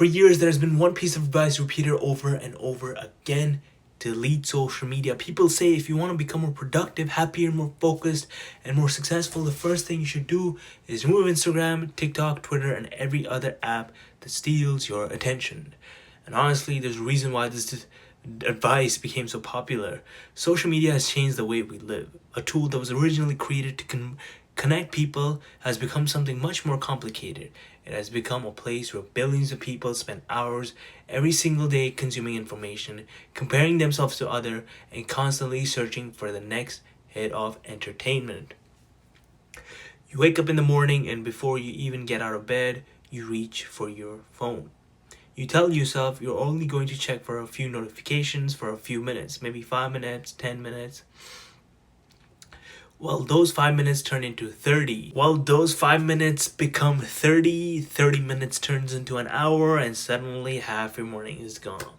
For years, there's been one piece of advice repeated over and over again: delete social media. People say if you want to become more productive, happier, more focused, and more successful, the first thing you should do is remove Instagram, TikTok, Twitter, and every other app that steals your attention. And honestly, there's a reason why this advice became so popular. Social media has changed the way we live. A tool that was originally created to connect people has become something much more complicated. It has become a place where billions of people spend hours every single day consuming information, comparing themselves to others, and constantly searching for the next hit of entertainment. You wake up in the morning, and before you even get out of bed, you reach for your phone. You tell yourself you're only going to check for a few notifications for a few minutes, maybe 5 minutes, 10 minutes. Well, those 5 minutes turn into 30. Well, those 5 minutes become 30. 30 minutes turns into an hour, and suddenly half your morning is gone.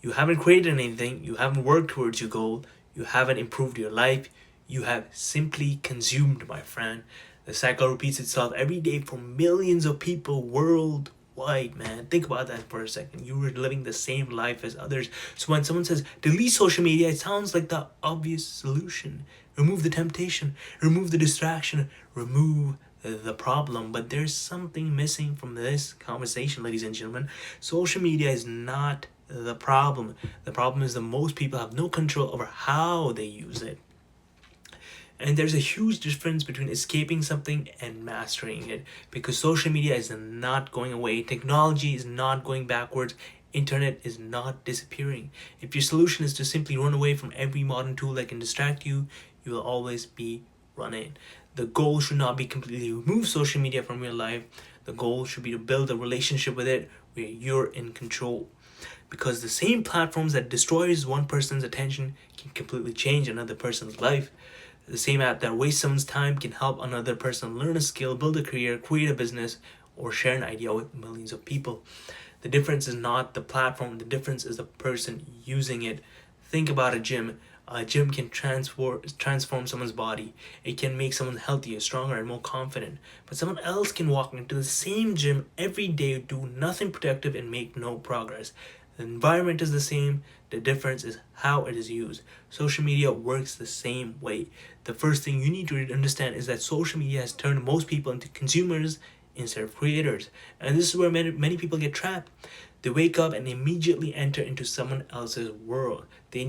You haven't created anything. You haven't worked towards your goal. You haven't improved your life. You have simply consumed, my friend. The cycle repeats itself every day for millions of people worldwide, man. Think about that for a second. You were living the same life as others. So when someone says delete social media, it sounds like the obvious solution. Remove the temptation, remove the distraction, remove the problem. But there's something missing from this conversation, ladies and gentlemen. Social media is not the problem. The problem is that most people have no control over how they use it. And there's a huge difference between escaping something and mastering it, because social media is not going away. Technology is not going backwards. Internet is not disappearing. If your solution is to simply run away from every modern tool that can distract you, you will always be running. The goal should not be completely remove social media from your life. The goal should be to build a relationship with it where you're in control. Because the same platforms that destroys one person's attention can completely change another person's life. The same app that wastes someone's time can help another person learn a skill, build a career, create a business, or share an idea with millions of people. The difference is not the platform, the difference is the person using it. Think about a gym. A gym can transform someone's body. It can make someone healthier, stronger, and more confident. But someone else can walk into the same gym every day, do nothing productive, and make no progress. The environment is the same. The difference is how it is used. Social media works the same way. The first thing you need to understand is that social media has turned most people into consumers instead of creators. And this is where many people get trapped. They wake up and immediately enter into someone else's world. They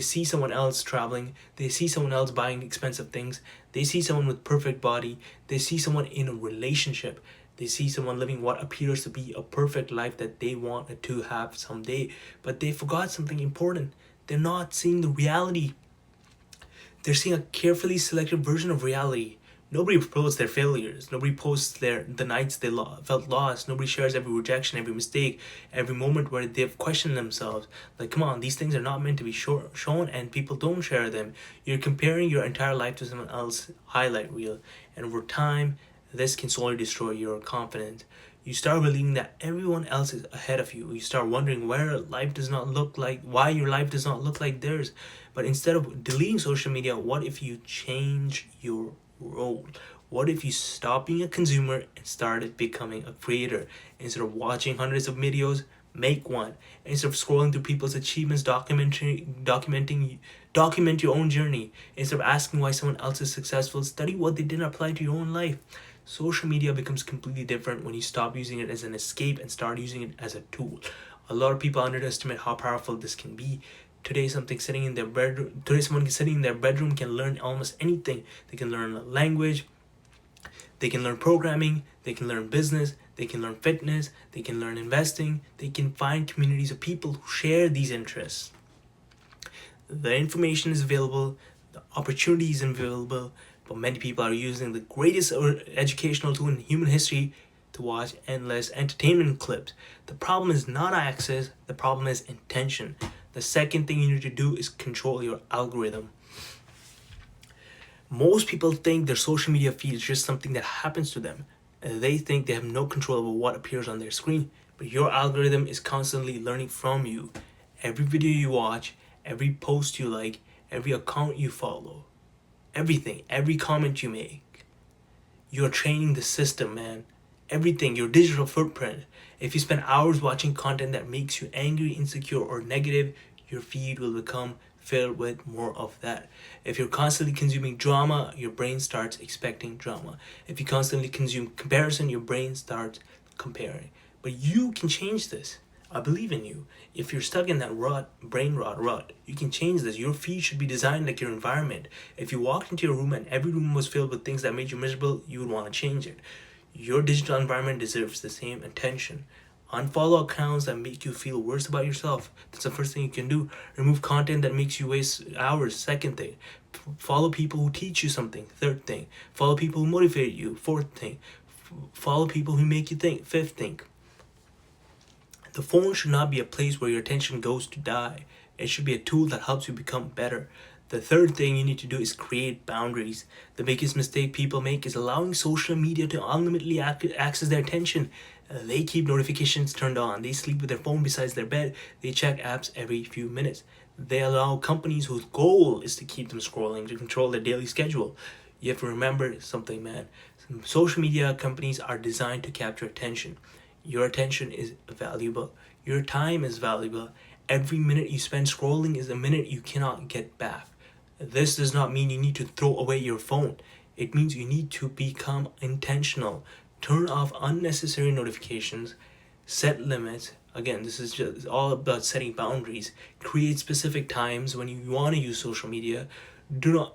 see someone else traveling, they see someone else buying expensive things, they see someone with perfect body, they see someone in a relationship, they see someone living what appears to be a perfect life that they want to have someday. But they forgot something important. They're not seeing the reality. They're seeing a carefully selected version of reality. Nobody posts their failures. Nobody posts the nights they felt lost. Nobody shares every rejection, every mistake, every moment where they've questioned themselves. Like, come on, these things are not meant to be shown, and people don't share them. You're comparing your entire life to someone else's highlight reel. And over time, this can slowly destroy your confidence. You start believing that everyone else is ahead of you. You start wondering why your life does not look like theirs. But instead of deleting social media, what if you change your role? What if you stop being a consumer and started becoming a creator? Instead of watching hundreds of videos, make one. Instead of scrolling through people's achievements, document your own journey. Instead of asking why someone else is successful, study what they didn't apply to your own life. Social media becomes completely different when you stop using it as an escape and start using it as a tool. A lot of people underestimate how powerful this can be. Today, someone sitting in their bedroom can learn almost anything. They can learn a language, they can learn programming, they can learn business, they can learn fitness, they can learn investing, they can find communities of people who share these interests. The information is available, the opportunity is available, but many people are using the greatest educational tool in human history to watch endless entertainment clips. The problem is not access, the problem is intention. The second thing you need to do is control your algorithm. Most people think their social media feed is just something that happens to them. They think they have no control over what appears on their screen. But your algorithm is constantly learning from you. Every video you watch, every post you like, every account you follow, everything, every comment you make. You're training the system, man. everything, your digital footprint. If you spend hours watching content that makes you angry, insecure, or negative, your feed will become filled with more of that. If you're constantly consuming drama, your brain starts expecting drama. If you constantly consume comparison, your brain starts comparing. But you can change this. I believe in you. If you're stuck in that brain rot, you can change this. Your feed should be designed like your environment. If you walked into your room and every room was filled with things that made you miserable, you would want to change it. Your digital environment deserves the same attention. Unfollow accounts that make you feel worse about yourself. That's the first thing you can do. Remove content that makes you waste hours. Second thing. Follow people who teach you something. Third thing. Follow people who motivate you. Fourth thing. Follow people who make you think. Fifth thing. The phone should not be a place where your attention goes to die. It should be a tool that helps you become better. The third thing you need to do is create boundaries. The biggest mistake people make is allowing social media to unlimitedly access their attention. They keep notifications turned on. They sleep with their phone beside their bed. They check apps every few minutes. They allow companies whose goal is to keep them scrolling to control their daily schedule. You have to remember something, man. Social media companies are designed to capture attention. Your attention is valuable. Your time is valuable. Every minute you spend scrolling is a minute you cannot get back. This does not mean you need to throw away your phone. It means you need to become intentional. Turn off unnecessary notifications. Set limits. Again, this is just all about setting boundaries. Create specific times when you want to use social media. Do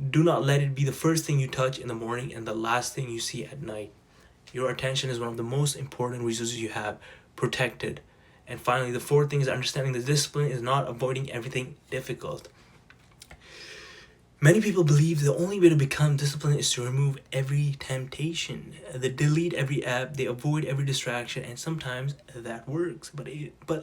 not let it be the first thing you touch in the morning and the last thing you see at night. Your attention is one of the most important resources you have. Protected. And finally, the fourth thing is understanding that discipline is not avoiding everything difficult. Many people believe the only way to become disciplined is to remove every temptation. They delete every app, they avoid every distraction, and sometimes that works. But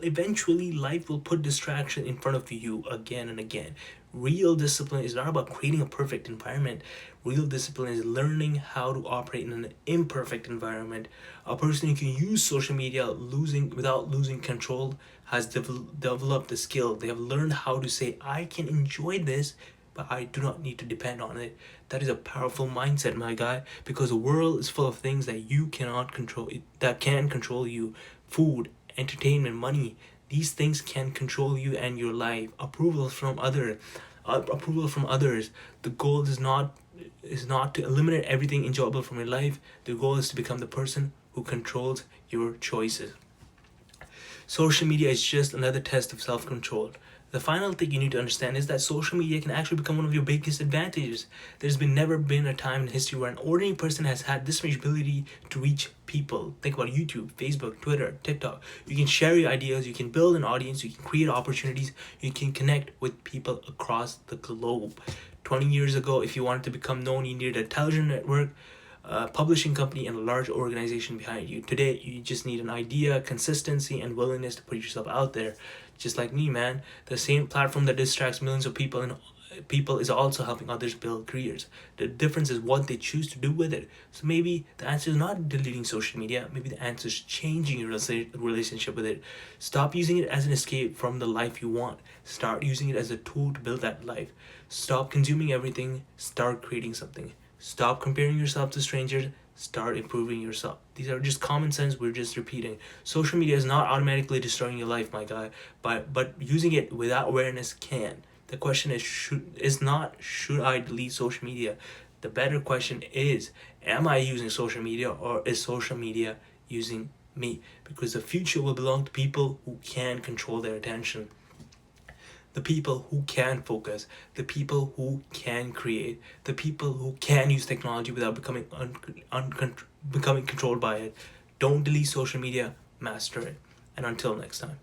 eventually, life will put distraction in front of you again and again. Real discipline is not about creating a perfect environment. Real discipline is learning how to operate in an imperfect environment. A person who can use social media without losing control has developed the skill. They have learned how to say, I can enjoy this, but I do not need to depend on it. That is a powerful mindset, my guy, because the world is full of things that you cannot control, that can control you. Food, entertainment, money, these things can control you and your life. Approval from others. The goal is not to eliminate everything enjoyable from your life. The goal is to become the person who controls your choices. Social media is just another test of self-control. The final thing you need to understand is that social media can actually become one of your biggest advantages. There's never been a time in history where an ordinary person has had this much ability to reach people. Think about YouTube, Facebook, Twitter, TikTok. You can share your ideas, you can build an audience, you can create opportunities, you can connect with people across the globe. 20 years ago, if you wanted to become known, you needed a television network, a publishing company, and a large organization behind you. Today, you just need an idea, consistency, and willingness to put yourself out there. Just like me, man. The same platform that distracts millions of people is also helping others build careers. The difference is what they choose to do with it. So maybe the answer is not deleting social media. Maybe the answer is changing your relationship with it. Stop using it as an escape from the life you want. Start using it as a tool to build that life. Stop consuming everything. Start creating something. Stop comparing yourself to strangers. Start improving yourself. These are just common sense. We're just repeating. Social media is not automatically destroying your life, my guy, but using it without awareness can. The question is should I delete social media? The better question is, am I using social media, or is social media using me? Because the future will belong to people who can control their attention. The people who can focus, the people who can create, the people who can use technology without becoming controlled by it. Don't delete social media, master it. And until next time.